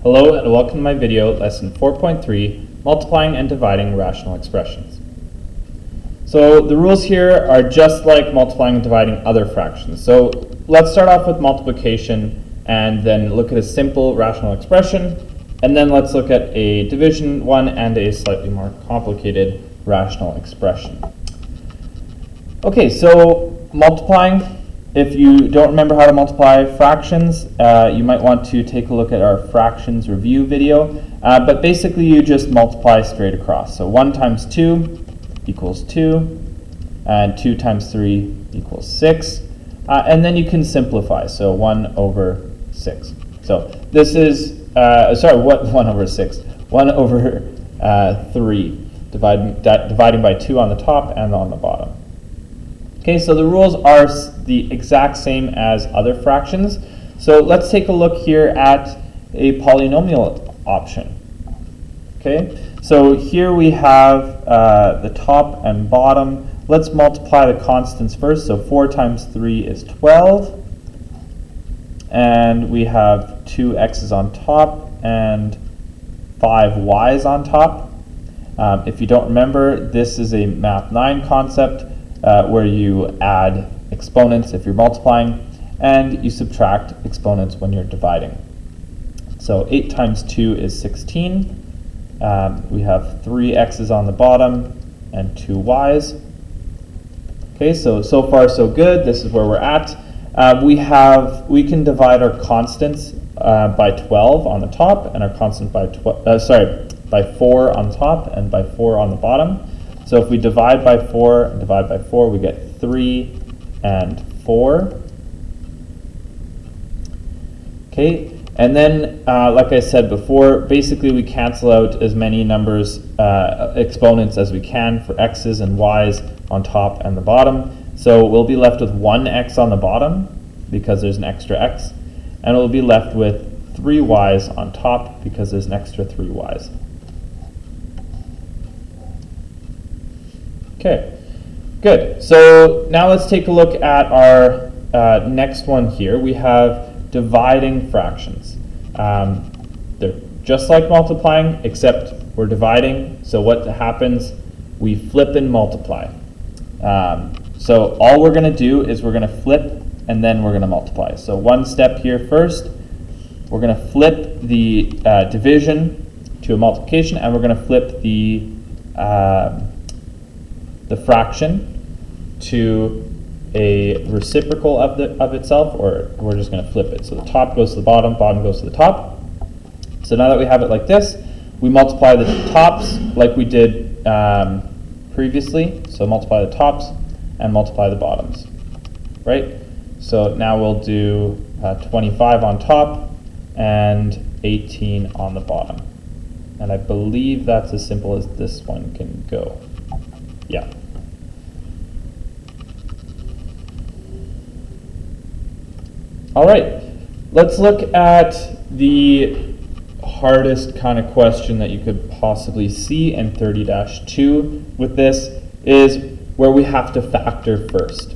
Hello and welcome to my video, lesson 4.3, multiplying and dividing rational expressions. So the rules here are just like multiplying and dividing other fractions. So let's start off with multiplication and then look at a simple rational expression, and then let's look at a division one and a slightly more complicated rational expression. Okay, so multiplying. If you don't remember how to multiply fractions, you might want to take a look at our fractions review video. But basically you just multiply straight across. So 1 times 2 equals 2, and 2 times 3 equals 6. And then you can simplify, so 1 over 6. So this is, 1 over 6? 1 over 3, dividing by 2 on the top and on the bottom. Okay, so the rules are the exact same as other fractions. So let's take a look here at a polynomial option. Okay, so here we have the top and bottom. Let's multiply the constants first. So 4 times 3 is 12. And we have 2 x's on top and 5 y's on top. If you don't remember, this is a Math 9 concept. Where you add exponents if you're multiplying, and you subtract exponents when you're dividing. So 8 times 2 is 16. We have 3 x's on the bottom and 2 y's. Okay, so far so good. This is where we're at. We can divide our constants by 12 on the top, and our constant by by 4 on top and by 4 on the bottom. So if we divide by 4 and divide by 4, we get 3 and 4. Okay, and then like I said before, basically we cancel out as many numbers, exponents as we can for x's and y's on top and the bottom. So we'll be left with 1 x on the bottom because there's an extra x, and we'll be left with 3 y's on top because there's an extra 3 y's. Okay, good. So now let's take a look at our next one here. We have dividing fractions. They're just like multiplying, except we're dividing. So what happens? We flip and multiply. So all we're going to do is we're going to flip and then we're going to multiply. So one step here first, we're going to flip the division to a multiplication, and we're going to flip the fraction to a reciprocal of itself, or we're just going to flip it. So the top goes to the bottom, bottom goes to the top. So now that we have it like this, we multiply the tops like we did previously. So multiply the tops and multiply the bottoms, right? So now we'll do 25 on top and 18 on the bottom. And I believe that's as simple as this one can go. Yeah. All right, let's look at the hardest kind of question that you could possibly see in 30-2 with this, is where we have to factor first.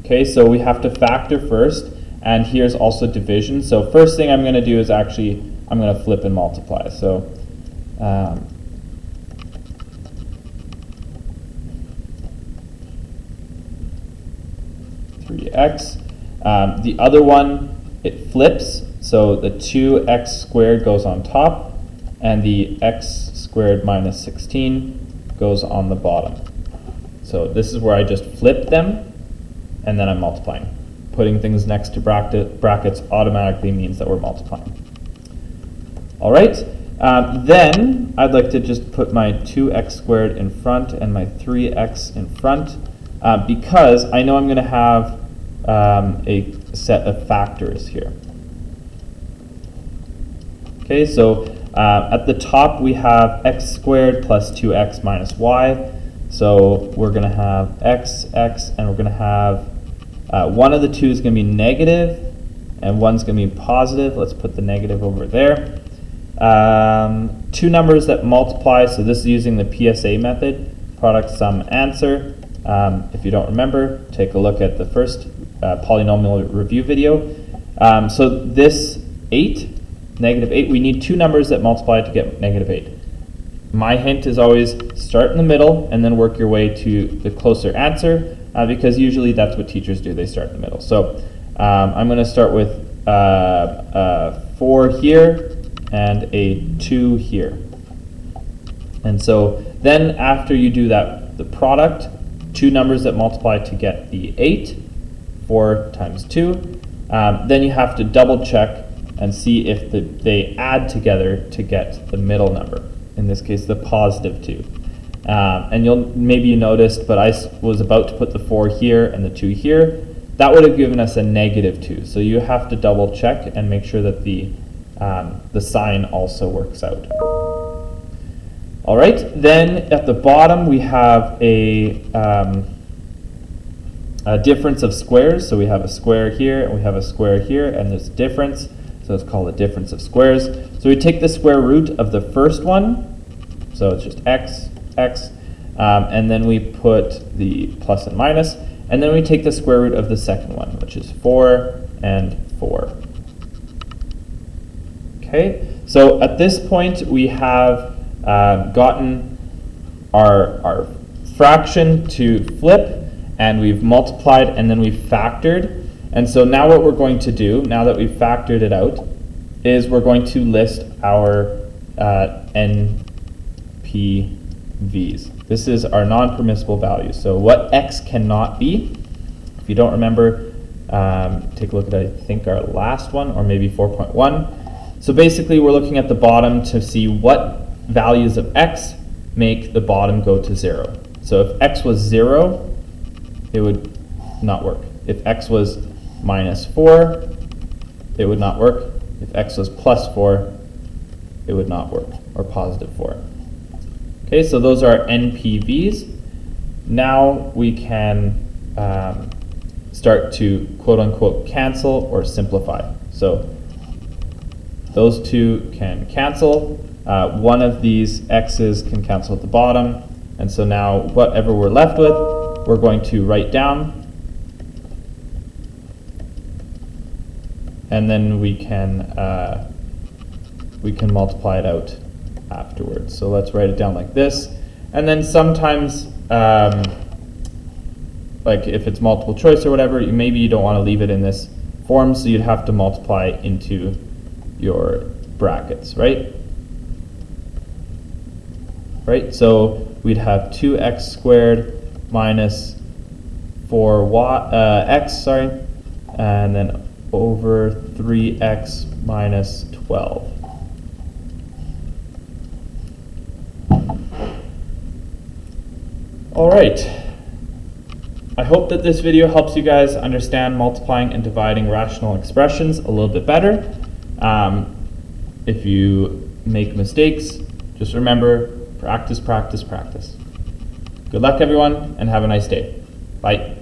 Okay, so we have to factor first, and here's also division. So first thing I'm going to do is I'm going to flip and multiply. So 3x. The other one, it flips, so the 2x squared goes on top, and the x squared minus 16 goes on the bottom. So this is where I just flip them, and then I'm multiplying. Putting things next to brackets automatically means that we're multiplying. All right, then I'd like to just put my 2x squared in front and my 3x in front, because I know I'm going to have a set of factors here. Okay, so at the top we have x squared plus 2x minus y. So we're going to have x, and we're going to have one of the two is going to be negative, and one's going to be positive. Let's put the negative over there. Two numbers that multiply, so this is using the PSA method, product, sum, answer. If you don't remember, take a look at the first polynomial review video. So this 8 negative 8. We need two numbers that multiply to get negative 8. My hint is always start in the middle and then work your way to the closer answer, because usually that's what teachers do. They start in the middle. So I'm going to start with 4 here and a 2 here. And so then after you do that, the product, two numbers that multiply to get the 8, 4 times 2, then you have to double check and see if they add together to get the middle number, in this case the positive 2. And maybe you noticed, but I was about to put the 4 here and the 2 here. That would have given us a negative 2. So you have to double check and make sure that the sign also works out. All right, then at the bottom we have a difference of squares. So we have a square here and we have a square here, and there's a difference. So it's called a difference of squares. So we take the square root of the first one. So it's just x, and then we put the plus and minus, and then we take the square root of the second one, which is 4 and 4. Okay, so at this point we have gotten our fraction to flip, and we've multiplied, and then we've factored. And so now what we're going to do, now that we've factored it out, is we're going to list our NPVs. This is our non-permissible values. So what x cannot be. If you don't remember, take a look at, I think, our last one, or maybe 4.1. So basically we're looking at the bottom to see what values of x make the bottom go to 0. So if x was 0, it would not work. If x was minus 4, it would not work. If x was plus 4, it would not work, or positive 4. Okay, so those are NPVs. Now we can start to quote-unquote cancel or simplify. So those two can cancel. One of these x's can cancel at the bottom. And so now whatever we're left with, we're going to write down. And then we can multiply it out afterwards. So let's write it down like this. And then sometimes, like if it's multiple choice or whatever, maybe you don't want to leave it in this form, so you'd have to multiply into your brackets, right? Right, so we'd have 2x squared minus 4x, and then over 3x minus 12. All right. I hope that this video helps you guys understand multiplying and dividing rational expressions a little bit better. If you make mistakes, just remember, practice, practice, practice. Good luck, everyone, and have a nice day. Bye.